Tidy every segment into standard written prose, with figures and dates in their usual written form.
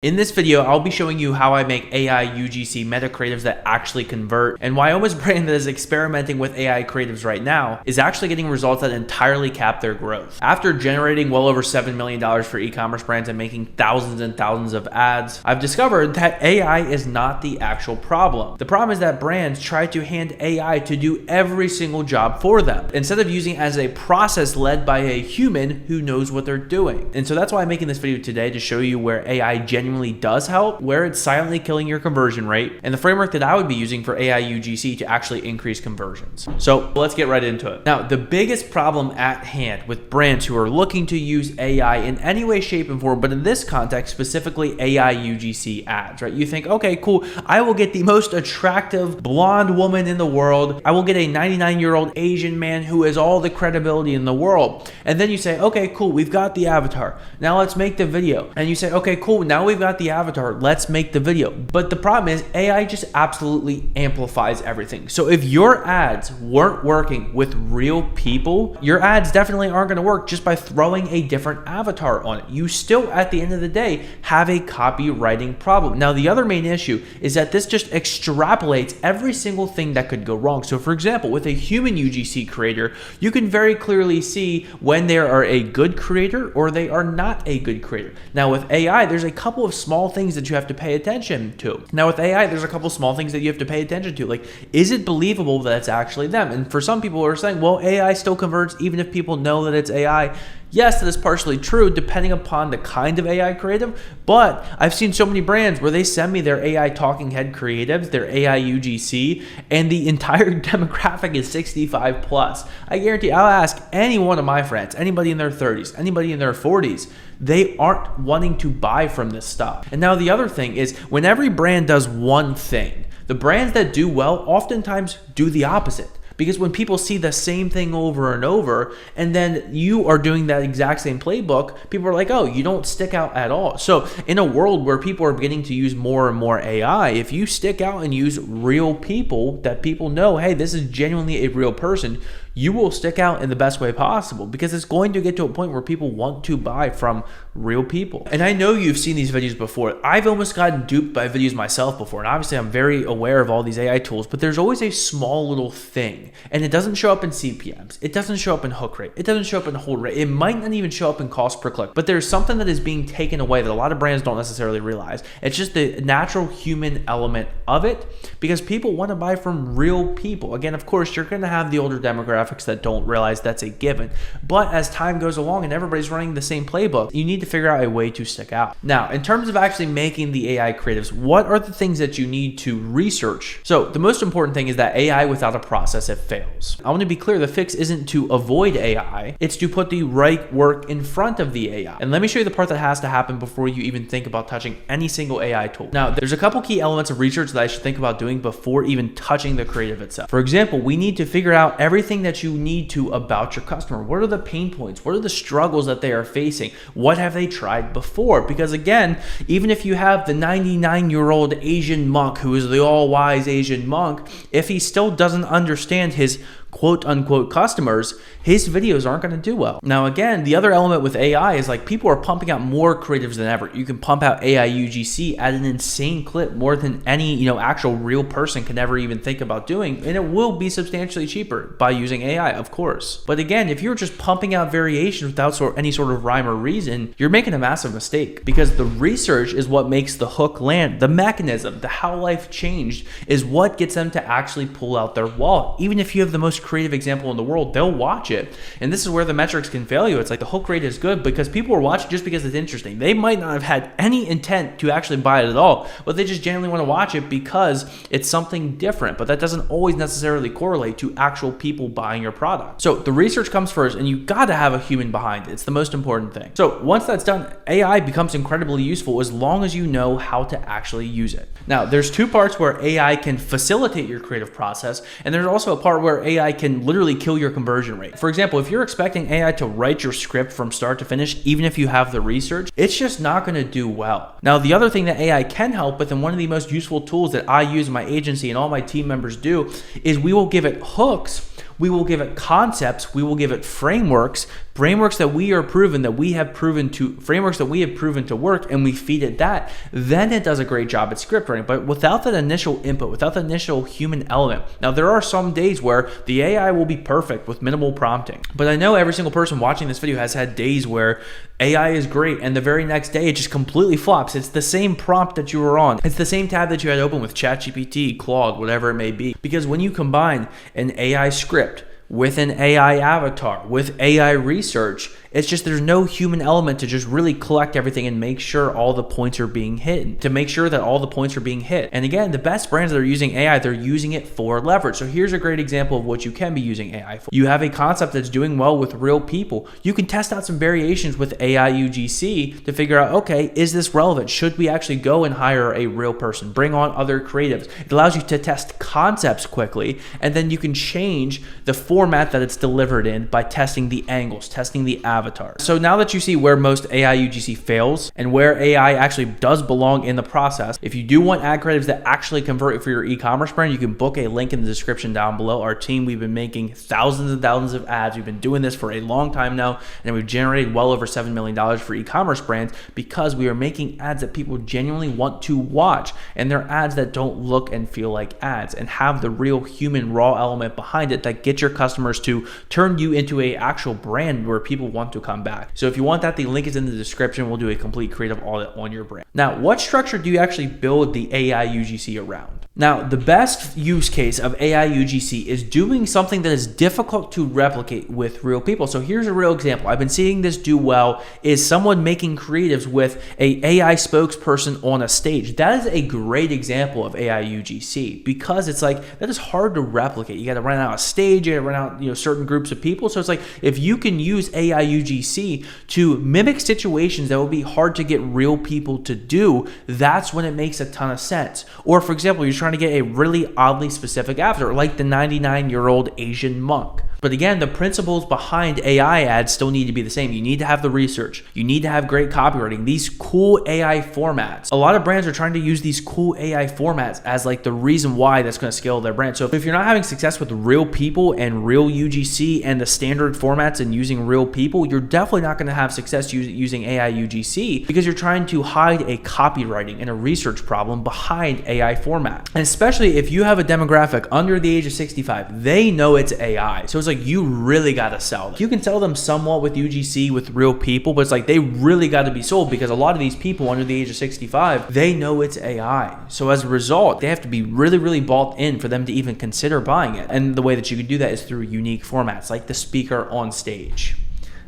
In this video, I'll be showing you how I make AI UGC Meta creatives that actually convert, and why almost brand that is experimenting with AI creatives right now is actually getting results that entirely cap their growth. After generating well over $7 million for e-commerce brands and making thousands and thousands of ads, I've discovered that AI is not the actual problem. The problem is that brands try to hand AI to do every single job for them, instead of using it as a process led by a human who knows what they're doing. And so that's why I'm making this video today, to show you where AI genuinely does help, where it's silently killing your conversion rate, and the framework that I would be using for AI UGC to actually increase conversions. So let's get right into it. Now, the biggest problem at hand with brands who are looking to use AI in any way, shape, and form, but in this context, specifically AI UGC ads, right? You think, okay, cool, I will get the most attractive blonde woman in the world. I will get a 99-year-old Asian man who has all the credibility in the world. And then you say, okay, cool, we've got the avatar. Now let's make the video. And you say, okay, cool, now we've got the avatar, let's make the video. But the problem is AI just absolutely amplifies everything. So if your ads weren't working with real people, your ads definitely aren't going to work just by throwing a different avatar on it. You still, at the end of the day, have a copywriting problem. Now, the other main issue is that this just extrapolates every single thing that could go wrong. So for example, with a human UGC creator, you can very clearly see when they are a good creator or they are not a good creator. Now with AI, there's a couple of small things that you have to pay attention to. Now with AI, there's a couple small things that you have to pay attention to. Like, is it believable that it's actually them? And for some people who are saying, well, AI still converts even if people know that it's AI. Yes, that is partially true depending upon the kind of AI creative, but I've seen so many brands where they send me their AI talking head creatives, their AI UGC, and the entire demographic is 65 plus. I guarantee I'll ask any one of my friends, anybody in their 30s, anybody in their 40s, they aren't wanting to buy from this stuff. And now the other thing is, when every brand does one thing, the brands that do well oftentimes do the opposite. Because when people see the same thing over and over, and then you are doing that exact same playbook, people are like, oh, you don't stick out at all. So in a world where people are beginning to use more and more AI, if you stick out and use real people that people know, hey, this is genuinely a real person, you will stick out in the best way possible, because it's going to get to a point where people want to buy from real people. And I know you've seen these videos before. I've almost gotten duped by videos myself before, and obviously I'm very aware of all these AI tools, but there's always a small little thing, and it doesn't show up in CPMs. It doesn't show up in hook rate. It doesn't show up in hold rate. It might not even show up in cost per click, but there's something that is being taken away that a lot of brands don't necessarily realize. It's just the natural human element of it, because people want to buy from real people. Again, of course, you're going to have the older demographics that don't realize that's a given. But as time goes along and everybody's running the same playbook, you need to figure out a way to stick out. Now, in terms of actually making the AI creatives, what are the things that you need to research? So the most important thing is that AI without a process, it fails. I want to be clear, the fix isn't to avoid AI, it's to put the right work in front of the AI. And let me show you the part that has to happen before you even think about touching any single AI tool. Now, there's a couple key elements of research that I should think about doing before even touching the creative itself. For example, we need to figure out everything that you need to about your customer. What are the pain points? What are the struggles that they are facing? What have they tried before? Because again, even if you have the 99-year-old Asian monk who is the all-wise Asian monk, if he still doesn't understand his quote-unquote customers, his videos aren't going to do well. Now again, the other element with AI is, like, people are pumping out more creatives than ever. You can pump out AI UGC at an insane clip, more than any actual real person can ever even think about doing, and it will be substantially cheaper by using AI, of course. But again, if you're just pumping out variations without any sort of rhyme or reason, you're making a massive mistake, because the research is what makes the hook land. The mechanism, the how life changed, is what gets them to actually pull out their wallet. Even if you have the most creative example in the world, they'll watch it. And this is where the metrics can fail you. It's like the hook rate is good because people are watching just because it's interesting. They might not have had any intent to actually buy it at all, but they just genuinely want to watch it because it's something different. But that doesn't always necessarily correlate to actual people buying your product. So the research comes first, and you got to have a human behind it. It's the most important thing. So once that's done, AI becomes incredibly useful as long as you know how to actually use it. Now, there's two parts where AI can facilitate your creative process, and there's also a part where AI can literally kill your conversion rate. For example, if you're expecting AI to write your script from start to finish, even if you have the research, it's just not going to do well. Now, the other thing that AI can help with, and one of the most useful tools that I use in my agency and all my team members do, is we will give it hooks, we will give it concepts, we will give it frameworks, frameworks that we have proven to work, and we feed it that, then it does a great job at script writing. But without that initial input, without the initial human element, now there are some days where the AI will be perfect with minimal prompting, but I know every single person watching this video has had days where AI is great and the very next day it just completely flops. It's the same prompt that you were on. It's the same tab that you had open with ChatGPT, Claude, whatever it may be. Because when you combine an AI script with an AI avatar, with AI research, it's just there's no human element to just really collect everything and make sure all the points are being hit, to make sure that all the points are being hit. And again, the best brands that are using AI, they're using it for leverage. So here's a great example of what you can be using AI for. You have a concept that's doing well with real people. You can test out some variations with AI UGC to figure out, okay, is this relevant? Should we actually go and hire a real person? Bring on other creatives. It allows you to test concepts quickly, and then you can change the format that it's delivered in by testing the angles, testing the avatar. So now that you see where most AI UGC fails and where AI actually does belong in the process, if you do want ad creatives that actually convert for your e-commerce brand, you can book a link in the description down below. Our team, we've been making thousands and thousands of ads. We've been doing this for a long time now, and we've generated well over $7 million for e-commerce brands because we are making ads that people genuinely want to watch, and they're ads that don't look and feel like ads and have the real human raw element behind it that get your customers to turn you into a actual brand where people want to come back. So if you want that, the link is in the description. We'll do a complete creative audit on your brand. Now, what structure do you actually build the AI UGC around? Now, the best use case of AI UGC is doing something that is difficult to replicate with real people. So here's a real example. I've been seeing this do well is someone making creatives with a AI spokesperson on a stage. That is a great example of AI UGC because it's like, that is hard to replicate. You got to run out a stage, you got to run out, certain groups of people. So it's like, if you can use AI UGC to mimic situations that would be hard to get real people to do, that's when it makes a ton of sense. Or for example, you're trying to get a really oddly specific avatar, like the 99-year-old Asian monk. But again, the principles behind AI ads still need to be the same. You need to have the research. You need to have great copywriting. These cool AI formats. A lot of brands are trying to use these cool AI formats as like the reason why that's going to scale their brand. So if you're not having success with real people and real UGC and the standard formats and using real people, you're definitely not going to have success using AI UGC because you're trying to hide a copywriting and a research problem behind AI format. And especially if you have a demographic under the age of 65, they know it's AI. So it's like you really got to sell them. You can sell them somewhat with UGC with real people, but it's like they really got to be sold because a lot of these people under the age of 65, they know it's AI. So as a result, they have to be really, really bought in for them to even consider buying it. And the way that you can do that is through unique formats like the speaker on stage.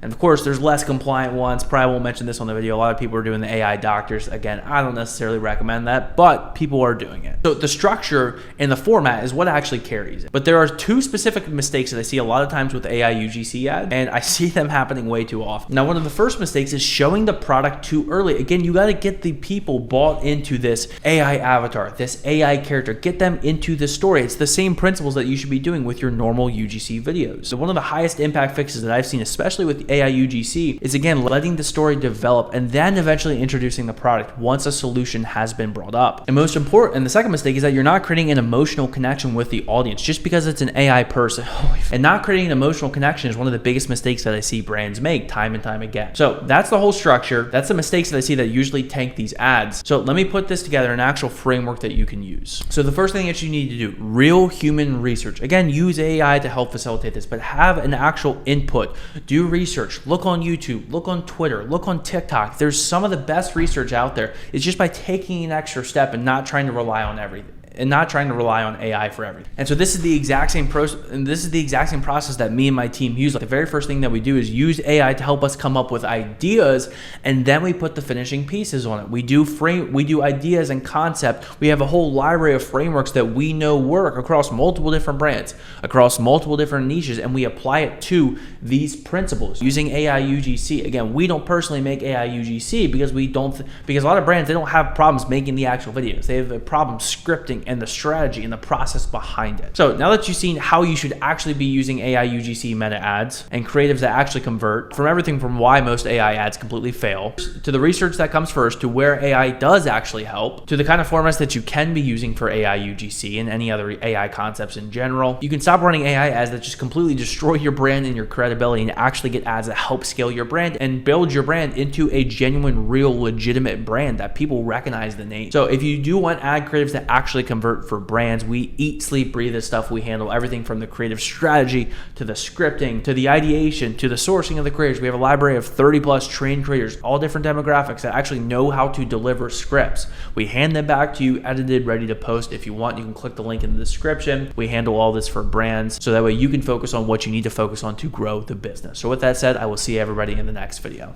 And of course, there's less compliant ones. Probably won't mention this on the video. A lot of people are doing the AI doctors. Again, I don't necessarily recommend that, but people are doing it. So the structure and the format is what actually carries it. But there are two specific mistakes that I see a lot of times with AI UGC ads, and I see them happening way too often. Now, one of the first mistakes is showing the product too early. Again, you got to get the people bought into this AI avatar, this AI character, get them into the story. It's the same principles that you should be doing with your normal UGC videos. So one of the highest impact fixes that I've seen, especially with AI UGC, is again letting the story develop and then eventually introducing the product once a solution has been brought up. And most important, and the second mistake is that you're not creating an emotional connection with the audience just because it's an AI person. And not creating an emotional connection is one of the biggest mistakes that I see brands make time and time again. So that's the whole structure. That's the mistakes that I see that usually tank these ads. So let me put this together in an actual framework that you can use. So the first thing that you need to do, real human research. Again, use AI to help facilitate this, but have an actual input. Do research. Look on YouTube, look on Twitter, look on TikTok. There's some of the best research out there. It's just by taking an extra step and not trying to rely on everything. And not trying to rely on AI for everything. And so this is the exact same process that me and my team use. Like the very first thing that we do is use AI to help us come up with ideas, and then we put the finishing pieces on it. We do ideas and concept. We have a whole library of frameworks that we know work across multiple different brands, across multiple different niches, and we apply it to these principles using AI UGC. Again, we don't personally make AI UGC because a lot of brands, they don't have problems making the actual videos. They have a problem scripting scripting and the strategy and the process behind it. So now that you've seen how you should actually be using AI UGC Meta ads and creatives that actually convert, from everything from why most AI ads completely fail, to the research that comes first, to where AI does actually help, to the kind of formats that you can be using for AI UGC and any other AI concepts in general, you can stop running AI ads that just completely destroy your brand and your credibility and actually get ads that help scale your brand and build your brand into a genuine, real, legitimate brand that people recognize the name. So if you do want ad creatives that actually convert for brands, we eat, sleep, breathe this stuff. We handle everything from the creative strategy to the scripting to the ideation to the sourcing of the creators. We have a library of 30 plus trained creators, all different demographics that actually know how to deliver scripts. We hand them back to you edited, ready to post. If you want, you can click the link in the description. We handle all this for brands so that way you can focus on what you need to focus on to grow the business. So with that said, I will see everybody in the next video.